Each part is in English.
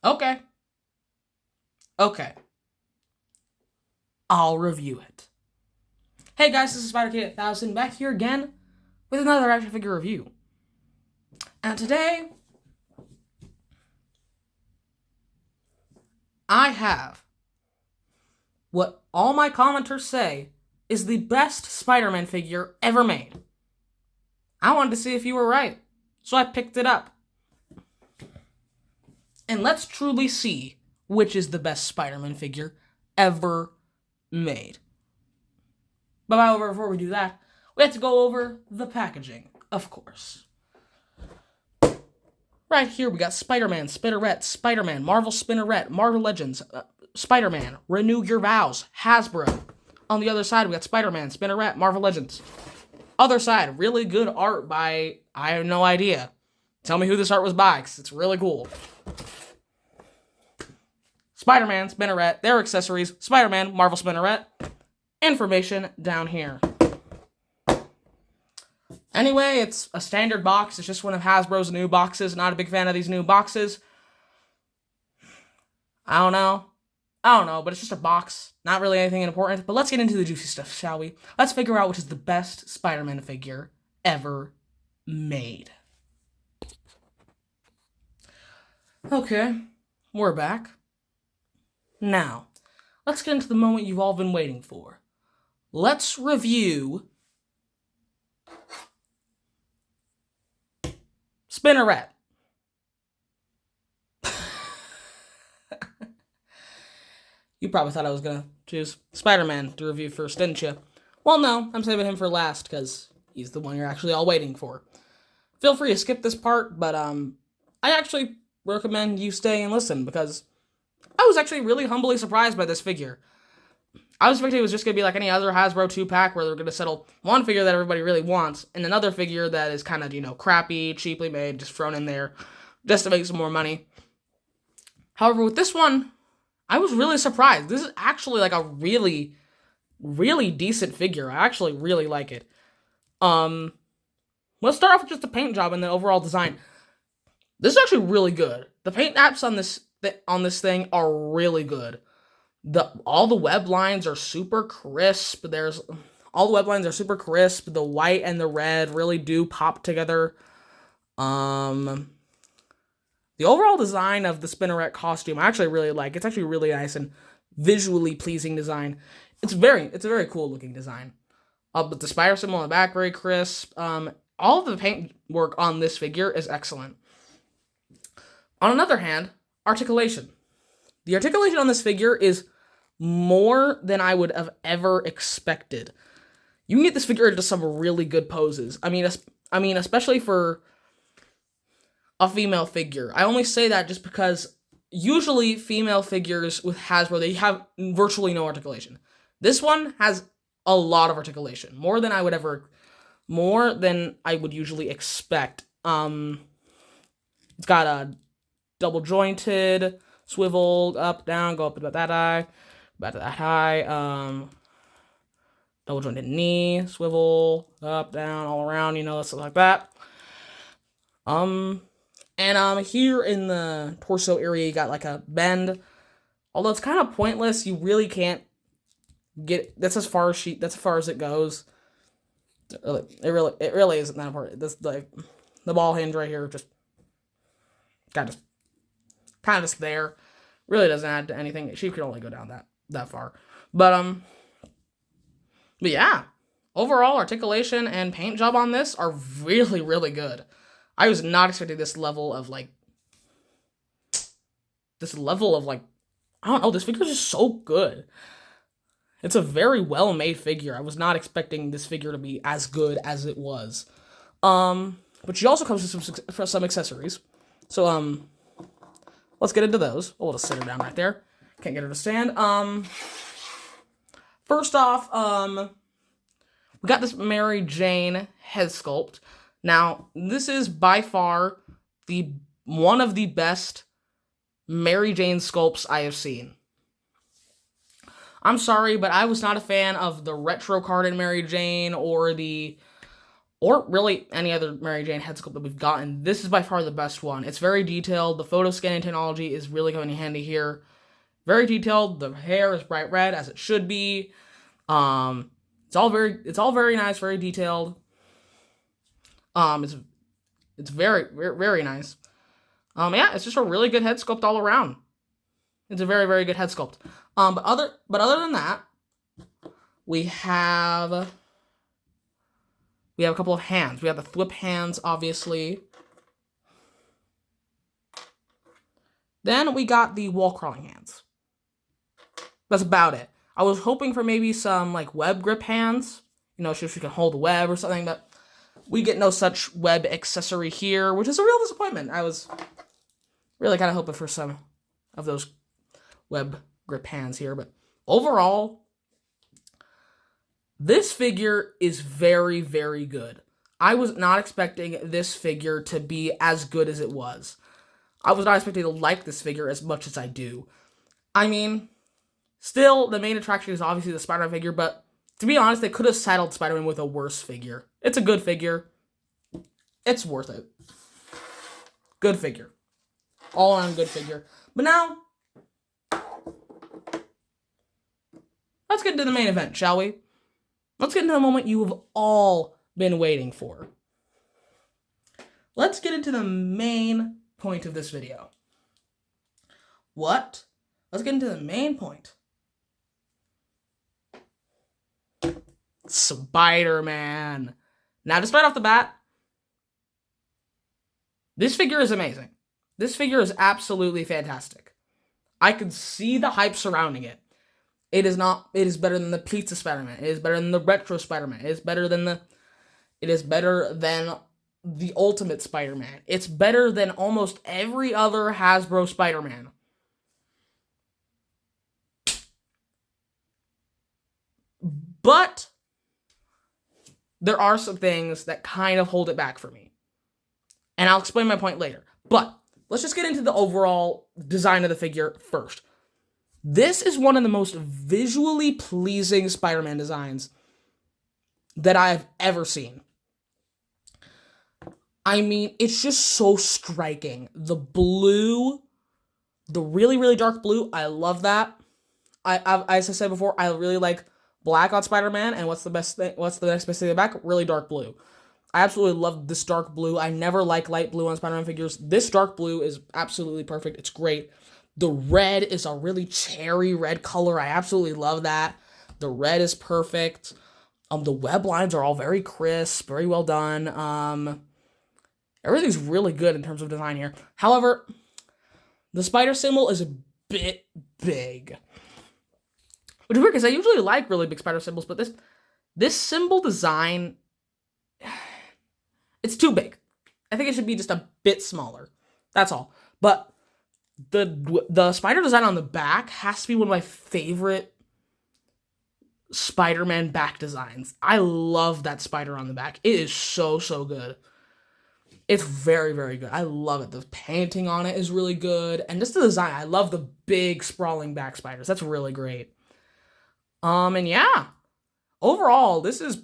Okay. Okay. I'll review it. Hey guys, this is Spider-Kid1000 back here again with another action figure review. And today, I have what all my commenters say is the best Spider-Man figure ever made. I wanted to see if you were right, so I picked it up. And let's truly see which is the best Spider-Man figure ever made. But however, before we do that, we have to go over the packaging, of course. Right here, we got Spider-Man, Spinneret, Spider-Man, Marvel Spinneret, Marvel Legends, Spider-Man, Renew Your Vows, Hasbro. On the other side, we got Spider-Man, Spinneret, Marvel Legends. Other side, really good art by, I have no idea. Tell me who this art was by, because it's really cool. Spider-Man, Spinneret, their accessories, Spider-Man, Marvel Spinneret. Information down here. Anyway, it's a standard box. It's just one of Hasbro's new boxes. Not a big fan of these new boxes. I don't know, but it's just a box. Not really anything important. But let's get into the juicy stuff, shall we? Let's figure out which is the best Spider-Man figure ever made. Okay, we're back. Now, let's get into the moment you've all been waiting for. Let's review Spinneret. You probably thought I was going to choose Spider-Man to review first, didn't you? Well, no, I'm saving him for last because he's the one you're actually all waiting for. Feel free to skip this part, but I actually recommend you stay and listen because I was actually really humbly surprised by this figure. I was expecting it was just going to be like any other Hasbro 2-pack where they're going to settle one figure that everybody really wants and another figure that is kind of, crappy, cheaply made, just thrown in there just to make some more money. However, with this one, I was really surprised. This is actually like a really, really decent figure. I actually really like it. Let's start off with just the paint job and the overall design. This is actually really good. The paint apps on this thing are really good. All the web lines are super crisp. All the web lines are super crisp. The white and the red really do pop together. The overall design of the Spinneret costume I actually really like. It's actually really nice and visually pleasing design. It's a very cool looking design. But the spider symbol on the back, very crisp. All of the paint work on this figure is excellent. On another hand, articulation. The articulation on this figure is more than I would have ever expected. You can get this figure into some really good poses. I mean, especially for a female figure. I only say that just because usually female figures with Hasbro, they have virtually no articulation. This one has a lot of articulation, more than I would usually expect. It's got a double jointed, swivel up, down, go up about that high. Back to that high, double jointed knee, swivel, up, down, all around, stuff like that. And here in the torso area, you got like a bend. Although it's kind of pointless, you really can't get, that's as far as it goes. It really isn't that important. This, like, the ball hinge right here, just kind of just there. Really doesn't add to anything. She could only go down that far. But yeah. Overall, articulation and paint job on this are really, really good. I was not expecting this level of, I don't know, this figure is just so good. It's a very well-made figure. I was not expecting this figure to be as good as it was. But she also comes with some accessories. So, let's get into those. We'll just sit her down right there. Can't get her to stand. First off, we got this Mary Jane head sculpt. Now, this is by far one of the best Mary Jane sculpts I have seen. I'm sorry, but I was not a fan of the retro card in Mary Jane or the or really any other Mary Jane head sculpt that we've gotten. This is by far the best one. It's very detailed. The photo scanning technology is really coming in handy here. Very detailed. The hair is bright red, as it should be. It's all very nice, very detailed. It's very, very, very nice. Yeah, it's just a really good head sculpt all around. It's a very, very good head sculpt. But other than that, we have a couple of hands. We have the flip hands, obviously. Then we got the wall crawling hands. That's about it. I was hoping for maybe some like web grip hands, so she can hold a web or something, but we get no such web accessory here, which is a real disappointment. I was really kind of hoping for some of those web grip hands here, but overall, this figure is very, very good. I was not expecting this figure to be as good as it was. I was not expecting to like this figure as much as I do. I mean, still, the main attraction is obviously the Spider-Man figure, but to be honest, they could have saddled Spider-Man with a worse figure. It's a good figure. It's worth it. Good figure. All around good figure. But now, let's get into the main event, shall we? Let's get into the moment you have all been waiting for. Let's get into the main point of this video. What? Let's get into the main point. Spider-Man. Now, to start off the bat, this figure is amazing. This figure is absolutely fantastic. I can see the hype surrounding it. It is better than the Pizza Spider-Man. It is better than the Retro Spider-Man. It is better than the Ultimate Spider-Man. It's better than almost every other Hasbro Spider-Man. But there are some things that kind of hold it back for me. And I'll explain my point later. But let's just get into the overall design of the figure first. This is one of the most visually pleasing Spider-Man designs that I've ever seen. I mean, it's just so striking. The blue, the really, really dark blue, I love that. As I said before, I really like black on Spider-Man, and what's the next best thing in the back? Really dark blue. I absolutely love this dark blue. I never like light blue on Spider-Man figures. This dark blue is absolutely perfect. It's great. The red is a really cherry red color. I absolutely love that. The red is perfect. The web lines are all very crisp, very well done. Everything's really good in terms of design here. However, the spider symbol is a bit big. Which is weird, because I usually like really big spider symbols, but this symbol design, it's too big. I think it should be just a bit smaller. That's all. But the spider design on the back has to be one of my favorite Spider-Man back designs. I love that spider on the back. It is so, so good. It's very, very good. I love it. The painting on it is really good. And just the design. I love the big, sprawling back spiders. That's really great. And yeah. Overall, this is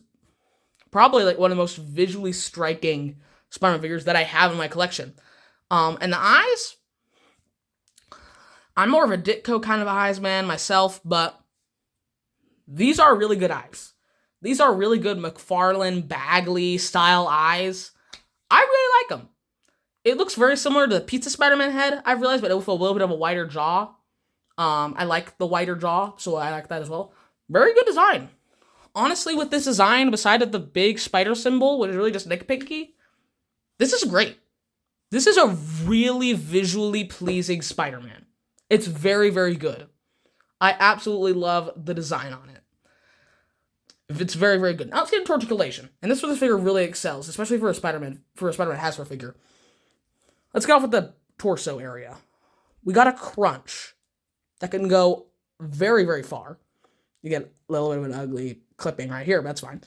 probably like one of the most visually striking Spider-Man figures that I have in my collection. And the eyes, I'm more of a Ditko kind of eyes man myself, but these are really good eyes. These are really good McFarlane Bagley style eyes. I really like them. It looks very similar to the Pizza Spider-Man head, I've realized, but with a little bit of a wider jaw. I like the wider jaw, so I like that as well. Very good design. Honestly, with this design, beside of the big spider symbol, which is really just nitpicky, this is great. This is a really visually pleasing Spider-Man. It's very, very good. I absolutely love the design on it. It's very, very good. Now let's get into articulation. And this is where this figure really excels, especially for a Spider-Man Hasbro figure. Let's get off with the torso area. We got a crunch that can go very, very far. You get a little bit of an ugly clipping right here, but that's fine.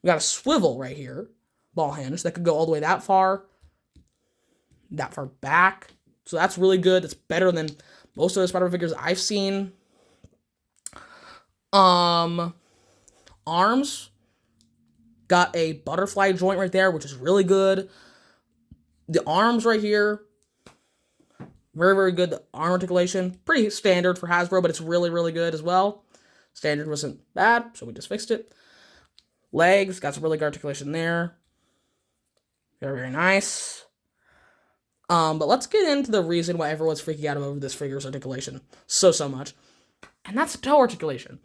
We got a swivel right here, ball hinge, that could go all the way that far back. So that's really good. It's better than most of the Spider-Man figures I've seen. Arms. Got a butterfly joint right there, which is really good. The arms right here, very, very good. The arm articulation, pretty standard for Hasbro, but it's really, really good as well. Standard wasn't bad, so we just fixed it. Legs, got some really good articulation there. Very, very nice. But let's get into the reason why everyone's freaking out over this figure's articulation so much. And that's toe articulation.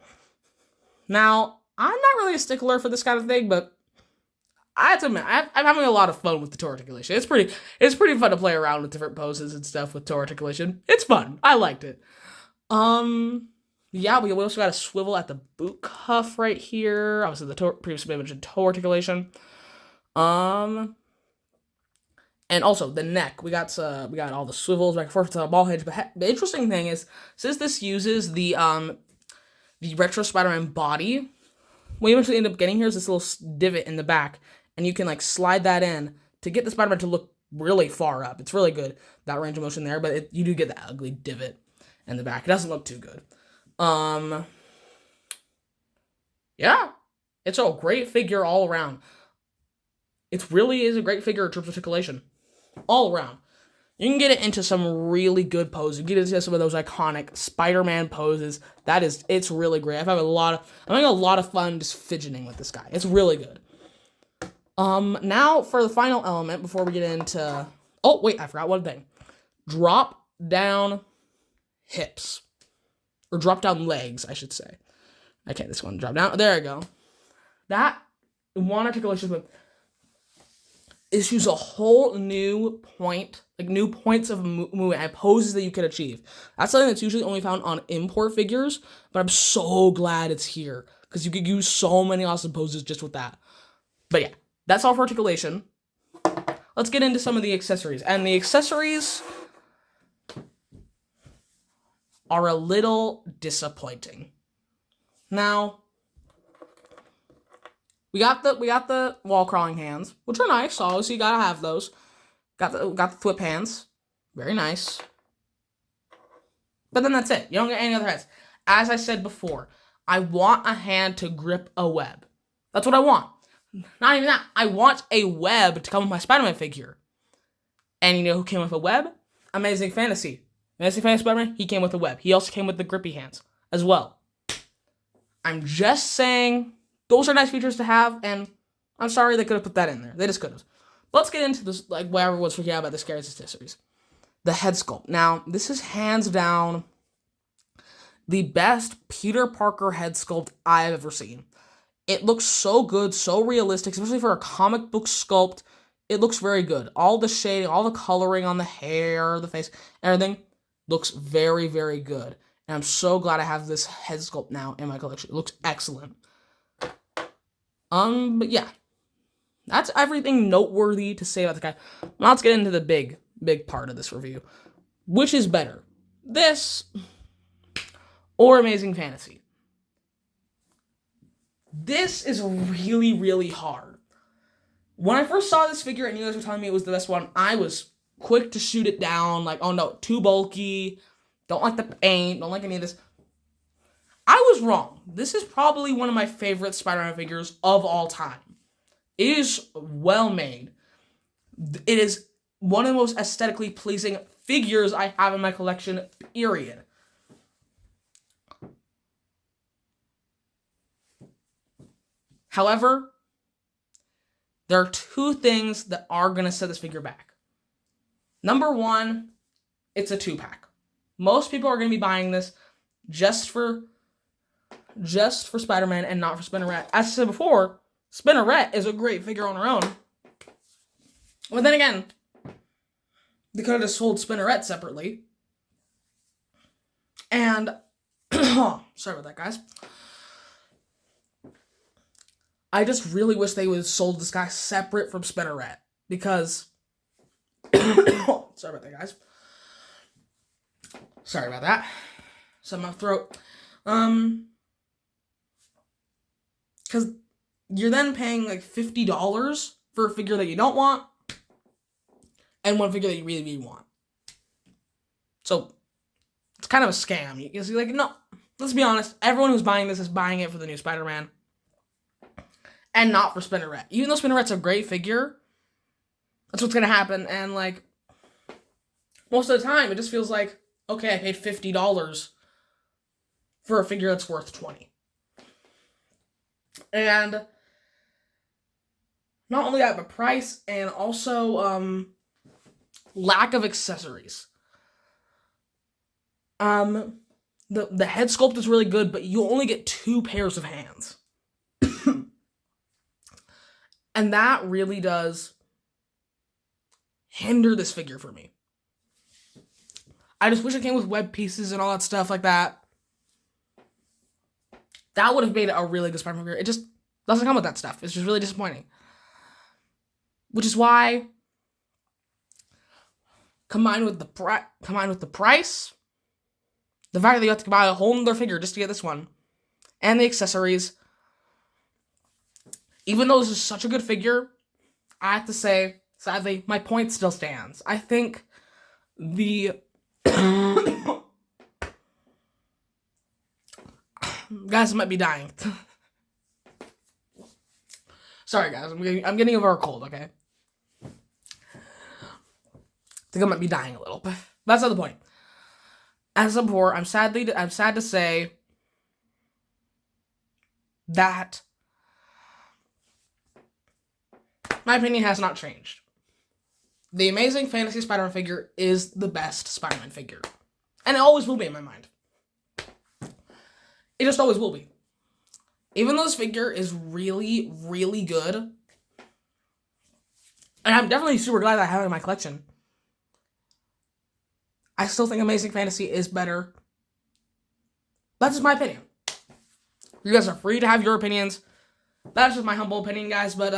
Now, I'm not really a stickler for this kind of thing, but I have to admit, I'm having a lot of fun with the toe articulation. It's pretty fun to play around with different poses and stuff with toe articulation. It's fun. I liked it. Yeah, we also got a swivel at the boot cuff right here. Obviously, the previously mentioned toe articulation. And also the neck. We got all the swivels back and forth to the ball hinge. But the interesting thing is, since this uses the retro Spider-Man body, what you eventually end up getting here is this little divot in the back, and you can like slide that in to get the Spider-Man to look really far up. It's really good, that range of motion there, but you do get that ugly divot in the back. It doesn't look too good. Yeah, it's a great figure all around. It really is a great figure in terms of articulation. All around. You can get it into some really good poses. You can get it into some of those iconic Spider-Man poses. It's really great. I'm having a lot of fun just fidgeting with this guy. It's really good. Now for the final element before we get into... Oh, wait, I forgot one thing. Drop down hips. Or drop down legs, I should say. Okay, this one, drop down. There you go. That one articulation issues a whole new point, like new points of movement and poses that you can achieve. That's something that's usually only found on import figures, but I'm so glad it's here because you could use so many awesome poses just with that. But yeah, that's all for articulation. Let's get into some of the accessories. And the accessories are a little disappointing. Now, we got the wall crawling hands, which are nice. So obviously you gotta have those. Got the flip hands, very nice. But then that's it. You don't get any other hands. As I said before, I want a hand to grip a web. That's what I want. Not even that. I want a web to come with my Spider-Man figure. And you know who came with a web? Amazing Fantasy. Amazing Fantasy Spider-Man, he came with a web. He also came with the grippy hands as well. I'm just saying, those are nice features to have, and I'm sorry they could have put that in there. They just could have. Let's get into this, like, what everyone's freaking out about the scariest accessories. The head sculpt. Now, this is hands down the best Peter Parker head sculpt I've ever seen. It looks so good, so realistic, especially for a comic book sculpt. It looks very good. All the shading, all the coloring on the hair, the face, everything looks very, very good. And I'm so glad I have this head sculpt now in my collection. It looks excellent. But yeah. That's everything noteworthy to say about the guy. Now let's get into the big part of this review. Which is better? This or Amazing Fantasy? This is really, really hard. When I first saw this figure and you guys were telling me it was the best one, I was quick to shoot it down. Like, oh no, too bulky. Don't like the paint. Don't like any of this. I was wrong. This is probably one of my favorite Spider-Man figures of all time. It is well made. It is one of the most aesthetically pleasing figures I have in my collection, period. However, there are two things that are going to set this figure back. Number one, it's a 2-pack. Most people are going to be buying this just for Spider-Man and not for Spinneret. As I said before, Spinneret is a great figure on her own. But then again, they could have just sold Spinneret separately. And, sorry about that, guys. I just really wish they would have sold this guy separate from Spinneret. Because, sorry about that, guys. Sorry about that. It's in my throat. Because you're then paying like $50 for a figure that you don't want, and one figure that you really, really want. So, it's kind of a scam. You're like, no, let's be honest. Everyone who's buying this is buying it for the new Spider-Man. and not for Spinneret. Even though Spinneret's a great figure, that's what's gonna happen. And like most of the time, it just feels like, okay, I paid $50 for a figure that's worth $20. And not only that, but price and also lack of accessories. The head sculpt is really good, but you only get 2 pairs of hands. And that really does hinder this figure for me. I just wish it came with web pieces and all that stuff like that. That would have made it a really good Spider-Man figure. It just doesn't come with that stuff. It's just really disappointing. Which is why, combined with the price, the fact that you have to buy a whole other figure just to get this one, and the accessories, even though this is such a good figure, I have to say, sadly, my point still stands. I think the guys, I might be dying. Sorry, guys. I'm getting over a cold, okay? I think I might be dying a little, but that's not the point. As I said before, I'm sad to say that my opinion has not changed. The Amazing Fantasy Spider-Man figure is the best Spider-Man figure. And it always will be in my mind. It just always will be. Even though this figure is really, really good, and I'm definitely super glad that I have it in my collection, I still think Amazing Fantasy is better. That's just my opinion. You guys are free to have your opinions. That's just my humble opinion, guys. But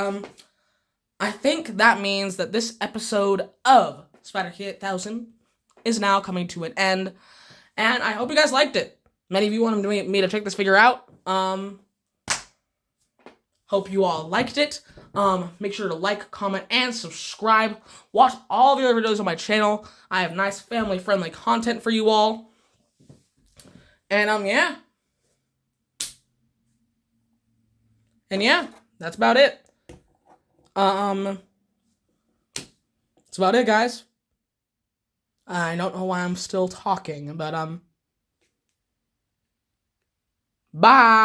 I think that means that this episode of Spider-Kid 1000 is now coming to an end. And I hope you guys liked it. Many of you wanted me to check this figure out. Hope you all liked it. Make sure to like, comment, and subscribe. Watch all the other videos on my channel. I have nice family-friendly content for you all. And, yeah. And, yeah, that's about it. That's about it, guys. I don't know why I'm still talking, but, bye!